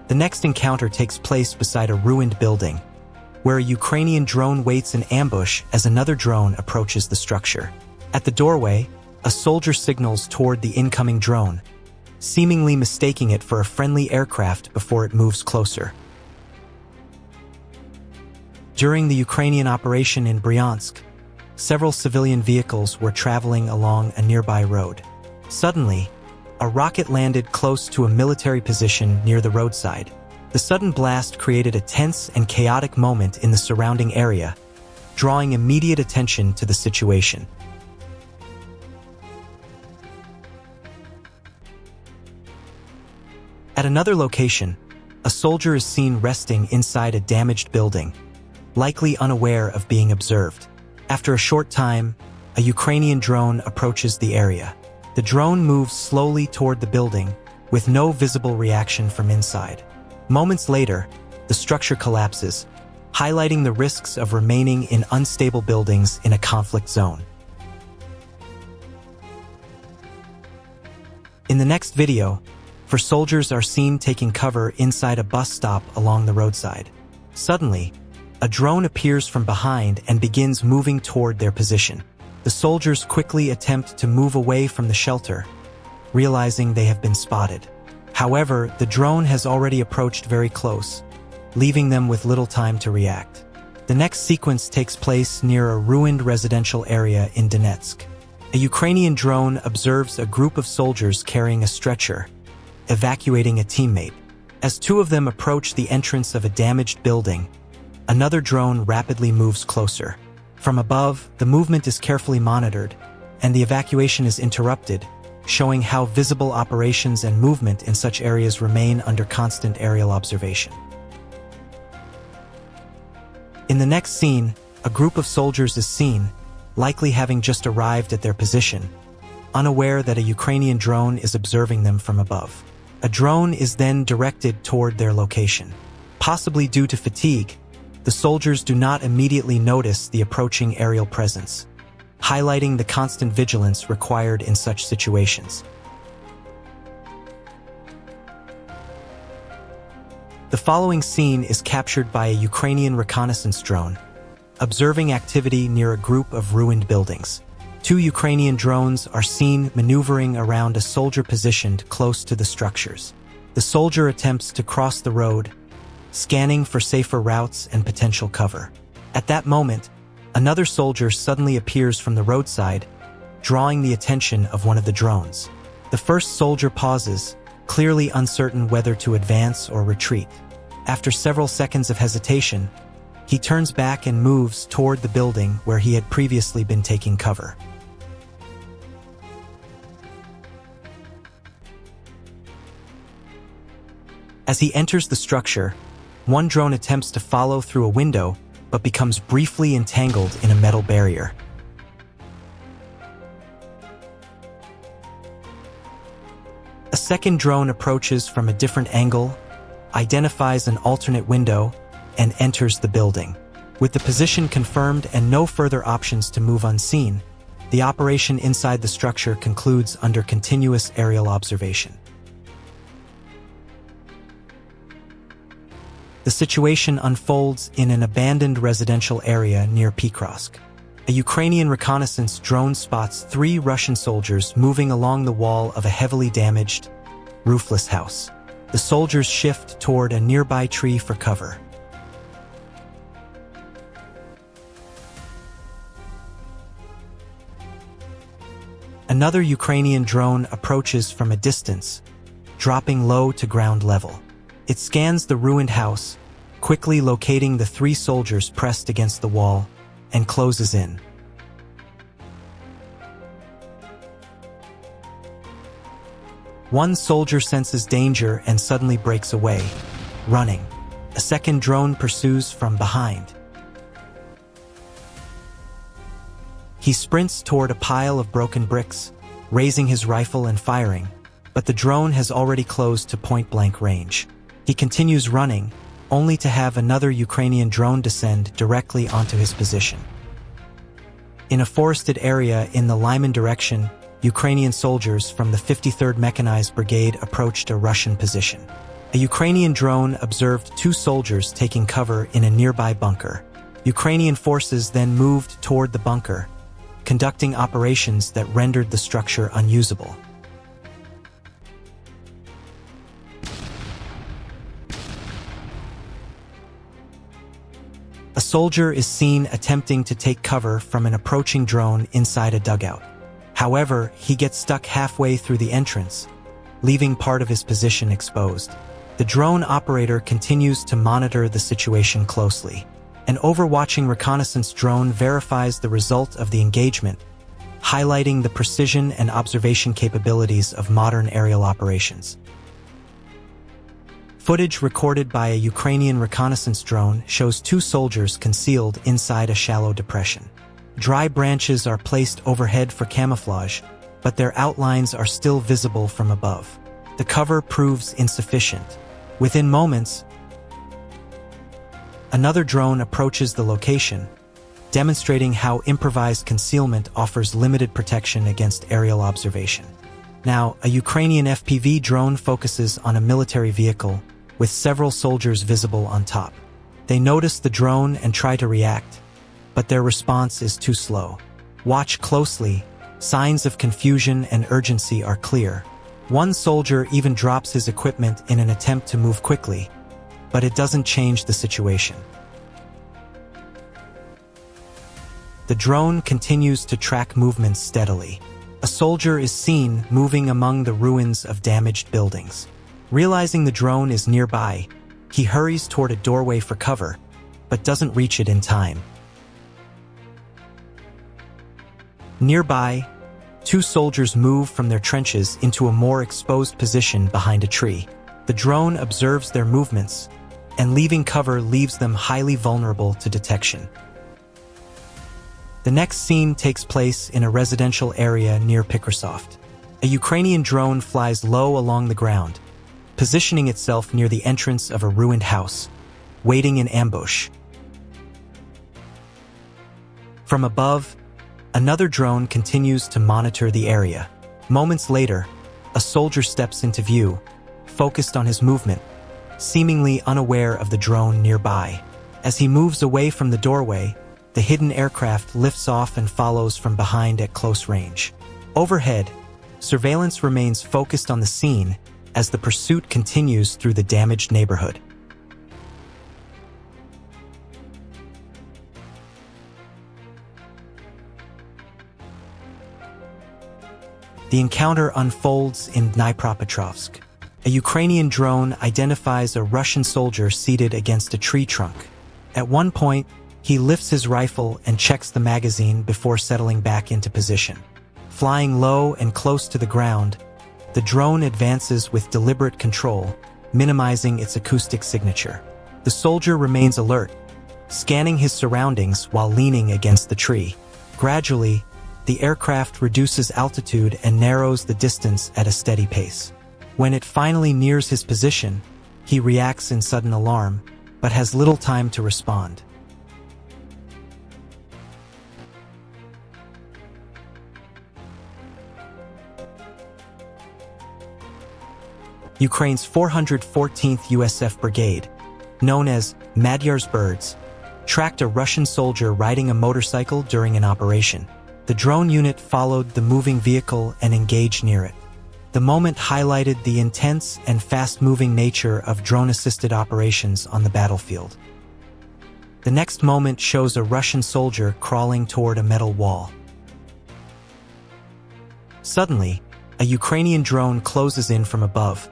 The next encounter takes place beside a ruined building, where a Ukrainian drone waits in ambush as another drone approaches the structure. At the doorway, a soldier signals toward the incoming drone, seemingly mistaking it for a friendly aircraft before it moves closer. During the Ukrainian operation in Bryansk, several civilian vehicles were traveling along a nearby road. Suddenly, a rocket landed close to a military position near the roadside. The sudden blast created a tense and chaotic moment in the surrounding area, drawing immediate attention to the situation. At another location, a soldier is seen resting inside a damaged building, likely unaware of being observed. After a short time, a Ukrainian drone approaches the area. The drone moves slowly toward the building, with no visible reaction from inside. Moments later, the structure collapses, highlighting the risks of remaining in unstable buildings in a conflict zone. In the next video, soldiers are seen taking cover inside a bus stop along the roadside. Suddenly, a drone appears from behind and begins moving toward their position. The soldiers quickly attempt to move away from the shelter, realizing they have been spotted. However, the drone has already approached very close, leaving them with little time to react. The next sequence takes place near a ruined residential area in Donetsk. A Ukrainian drone observes a group of soldiers carrying a stretcher, evacuating a teammate. As two of them approach the entrance of a damaged building, another drone rapidly moves closer. From above, the movement is carefully monitored, and the evacuation is interrupted, showing how visible operations and movement in such areas remain under constant aerial observation. In the next scene, a group of soldiers is seen, likely having just arrived at their position, unaware that a Ukrainian drone is observing them from above. A drone is then directed toward their location. Possibly due to fatigue, the soldiers do not immediately notice the approaching aerial presence, highlighting the constant vigilance required in such situations. The following scene is captured by a Ukrainian reconnaissance drone, observing activity near a group of ruined buildings. Two Ukrainian drones are seen maneuvering around a soldier positioned close to the structures. The soldier attempts to cross the road, scanning for safer routes and potential cover. At that moment, another soldier suddenly appears from the roadside, drawing the attention of one of the drones. The first soldier pauses, clearly uncertain whether to advance or retreat. After several seconds of hesitation, he turns back and moves toward the building where he had previously been taking cover. As he enters the structure, one drone attempts to follow through a window, but becomes briefly entangled in a metal barrier. A second drone approaches from a different angle, identifies an alternate window, and enters the building. With the position confirmed and no further options to move unseen, the operation inside the structure concludes under continuous aerial observation. The situation unfolds in an abandoned residential area near Pokrovsk. A Ukrainian reconnaissance drone spots 3 Russian soldiers moving along the wall of a heavily damaged, roofless house. The soldiers shift toward a nearby tree for cover. Another Ukrainian drone approaches from a distance, dropping low to ground level. It scans the ruined house, quickly locating the 3 soldiers pressed against the wall, and closes in. One soldier senses danger and suddenly breaks away, running. A second drone pursues from behind. He sprints toward a pile of broken bricks, raising his rifle and firing, but the drone has already closed to point-blank range. He continues running, only to have another Ukrainian drone descend directly onto his position. In a forested area in the Lyman direction, Ukrainian soldiers from the 53rd Mechanized Brigade approached a Russian position. A A Ukrainian drone observed two soldiers taking cover in a nearby bunker. Ukrainian forces then moved toward the bunker, conducting operations that rendered the structure unusable. A soldier is seen attempting to take cover from an approaching drone inside a dugout. However, he gets stuck halfway through the entrance, leaving part of his position exposed. The drone operator continues to monitor the situation closely. An overwatching reconnaissance drone verifies the result of the engagement, highlighting the precision and observation capabilities of modern aerial operations. Footage recorded by a Ukrainian reconnaissance drone shows two soldiers concealed inside a shallow depression. Dry branches are placed overhead for camouflage, but their outlines are still visible from above. The cover proves insufficient. Within moments, another drone approaches the location, demonstrating how improvised concealment offers limited protection against aerial observation. Now, a Ukrainian FPV drone focuses on a military vehicle, with several soldiers visible on top. They notice the drone and try to react, but their response is too slow. Watch closely, signs of confusion and urgency are clear. One soldier even drops his equipment in an attempt to move quickly, but it doesn't change the situation. The drone continues to track movements steadily. A soldier is seen moving among the ruins of damaged buildings. Realizing the drone is nearby, he hurries toward a doorway for cover, but doesn't reach it in time. Nearby, two soldiers move from their trenches into a more exposed position behind a tree. The drone observes their movements, and leaving cover leaves them highly vulnerable to detection. The next scene takes place in a residential area near Microsoft. A Ukrainian drone flies low along the ground, positioning itself near the entrance of a ruined house, waiting in ambush. From above, another drone continues to monitor the area. Moments later, a soldier steps into view, focused on his movement, seemingly unaware of the drone nearby. As he moves away from the doorway, the hidden aircraft lifts off and follows from behind at close range. Overhead, surveillance remains focused on the scene as the pursuit continues through the damaged neighborhood. The encounter unfolds in Dnipropetrovsk. A Ukrainian drone identifies a Russian soldier seated against a tree trunk. At one point, he lifts his rifle and checks the magazine before settling back into position. Flying low and close to the ground, the drone advances with deliberate control, minimizing its acoustic signature. The soldier remains alert, scanning his surroundings while leaning against the tree. Gradually, the aircraft reduces altitude and narrows the distance at a steady pace. When it finally nears his position, he reacts in sudden alarm, but has little time to respond. Ukraine's 414th USF Brigade, known as Magyar's Birds, tracked a Russian soldier riding a motorcycle during an operation. The drone unit followed the moving vehicle and engaged near it. The moment highlighted the intense and fast-moving nature of drone-assisted operations on the battlefield. The next moment shows a Russian soldier crawling toward a metal wall. Suddenly, a Ukrainian drone closes in from above,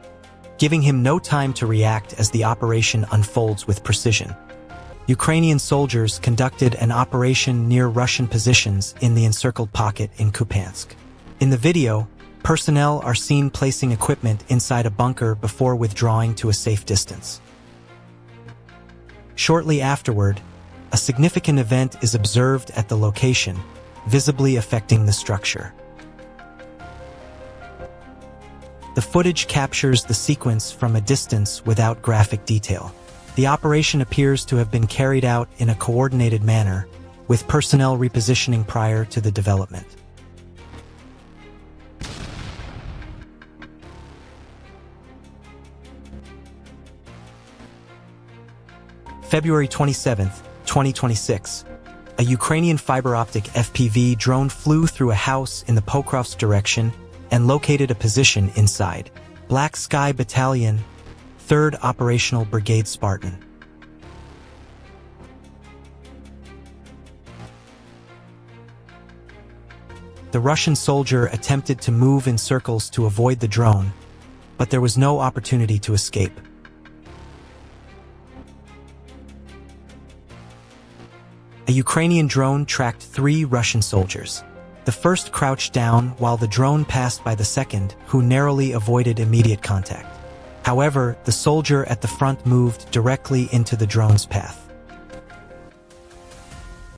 giving him no time to react as the operation unfolds with precision. Ukrainian soldiers conducted an operation near Russian positions in the encircled pocket in Kupiansk. In the video, personnel are seen placing equipment inside a bunker before withdrawing to a safe distance. Shortly afterward, a significant event is observed at the location, visibly affecting the structure. The footage captures the sequence from a distance without graphic detail. The operation appears to have been carried out in a coordinated manner, with personnel repositioning prior to the development. February 27, 2026, a Ukrainian fiber-optic FPV drone flew through a house in the Pokrovsk direction and located a position inside. Black Sky Battalion, 3rd Operational Brigade Spartan. The Russian soldier attempted to move in circles to avoid the drone, but there was no opportunity to escape. A Ukrainian drone tracked 3 Russian soldiers. The first crouched down while the drone passed by the second, who narrowly avoided immediate contact. However, the soldier at the front moved directly into the drone's path.